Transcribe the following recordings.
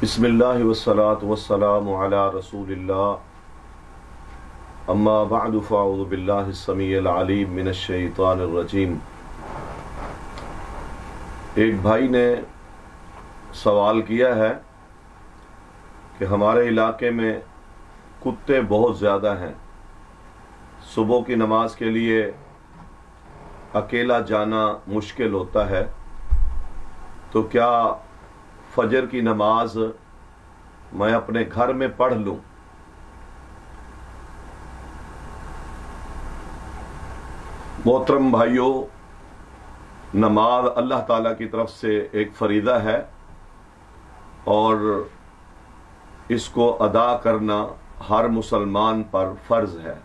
बिस्मिल्लाहि वस्सलातु वस्सलामु अला रसूलिल्लाह अम्मा बअदु फ़अऊज़ु बिल्लाहि अस्समीइल अलीम मिनश शैतानिर रजीम। एक भाई ने सवाल किया है कि हमारे इलाके में कुत्ते बहुत ज़्यादा हैं, सुबह की नमाज के लिए अकेला जाना मुश्किल होता है, तो क्या फजर की नमाज मैं अपने घर में पढ़ लूं? मोहतरम भाइयों, नमाज अल्लाह ताला की तरफ से एक फरीदा है और इसको अदा करना हर मुसलमान पर फर्ज है।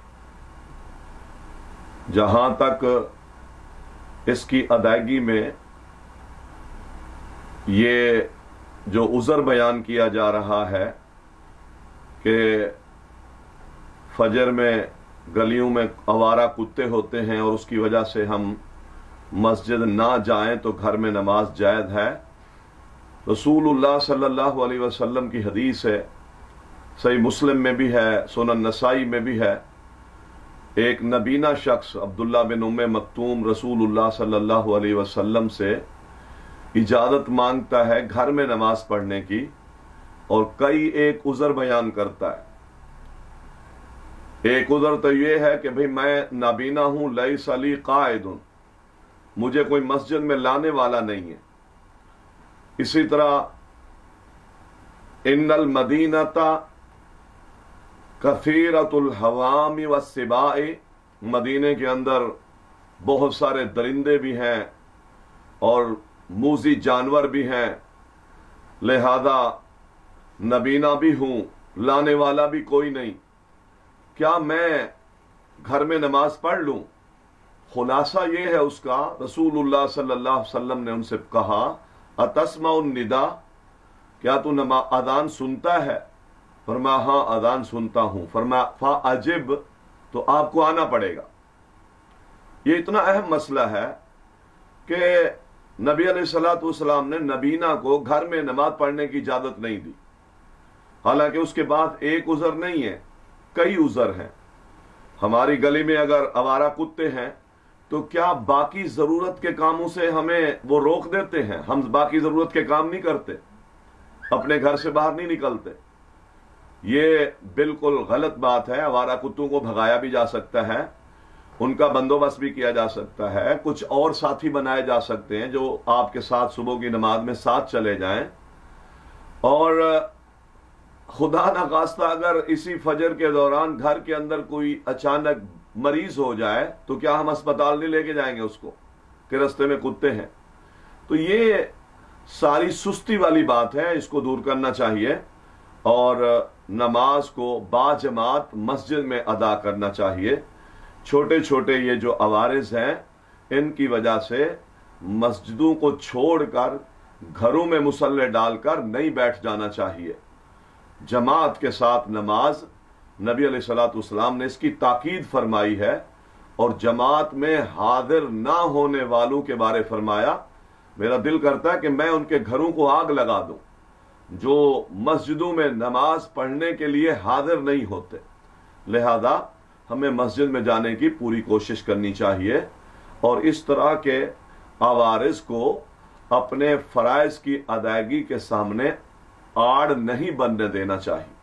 जहां तक इसकी अदायगी में ये जो उज़र बयान किया जा रहा है कि फजर में गलियों में आवारा कुत्ते होते हैं और उसकी वजह से हम मस्जिद ना जाएं तो घर में नमाज जायज़ है। रसूलुल्लाह सल्लल्लाहु अलैहि वसल्लम की हदीस है, सही मुस्लिम में भी है, सुनन नसाई में भी है। एक नबीना शख्स अब्दुल्ला बिन उम्मे मक्तूम रसूलुल्लाह सल्लल्लाहु अलैहि वसल्लम से इजाजत मांगता है घर में नमाज पढ़ने की, और कई एक उज़र बयान करता है। एक उज़र तो ये है कि भाई मैं नाबीना हूं, लैस अली काइदुन, मुझे कोई मस्जिद में लाने वाला नहीं है। इसी तरह इन्नल मदीनता कसीरतुल हवामी वस्सिबाई, मदीने के अंदर बहुत सारे दरिंदे भी हैं और मूजी जानवर भी हैं, लिहाजा नबीना भी हूं, लाने वाला भी कोई नहीं, क्या मैं घर में नमाज पढ़ लूं? खुलासा ये है उसका, रसूलुल्लाह सल्लल्लाहु अलैहि वसल्लम ने उनसे कहा, अतस्माउन निदा, क्या तू अजान सुनता है? फरमाया हाँ अजान सुनता हूं। फरमाया फा अजिब, तो आपको आना पड़ेगा। ये इतना अहम मसला है कि नबी अलैहिस्सलातु वस्सलाम ने नबीना को घर में नमाज पढ़ने की इजाजत नहीं दी। हालांकि उसके बाद एक उज़र नहीं है, कई उज़र हैं। हमारी गली में अगर आवारा कुत्ते हैं तो क्या बाकी जरूरत के कामों से हमें वो रोक देते हैं? हम बाकी जरूरत के काम नहीं करते, अपने घर से बाहर नहीं निकलते। ये बिल्कुल गलत बात है। आवारा कुत्तों को भगाया भी जा सकता है, उनका बंदोबस्त भी किया जा सकता है, कुछ और साथी बनाए जा सकते हैं जो आपके साथ सुबह की नमाज में साथ चले जाएं। और खुदा न खास्ता अगर इसी फजर के दौरान घर के अंदर कोई अचानक मरीज हो जाए तो क्या हम अस्पताल नहीं लेके जाएंगे उसको कि रास्ते में कुत्ते हैं? तो ये सारी सुस्ती वाली बात है, इसको दूर करना चाहिए और नमाज को बाजमात मस्जिद में अदा करना चाहिए। छोटे छोटे ये जो अवारिस हैं, इनकी वजह से मस्जिदों को छोड़कर घरों में मुसल्ले डालकर नहीं बैठ जाना चाहिए। जमात के साथ नमाज, नबी अलैहिस्सलातु वस्सलाम ने इसकी ताकीद फरमाई है और जमात में हाजिर ना होने वालों के बारे फरमाया, मेरा दिल करता है कि मैं उनके घरों को आग लगा दूं जो मस्जिदों में नमाज पढ़ने के लिए हाजिर नहीं होते। लिहाजा हमें मस्जिद में जाने की पूरी कोशिश करनी चाहिए और इस तरह के आवारिस को अपने फराइज की अदायगी के सामने आड़ नहीं बनने देना चाहिए।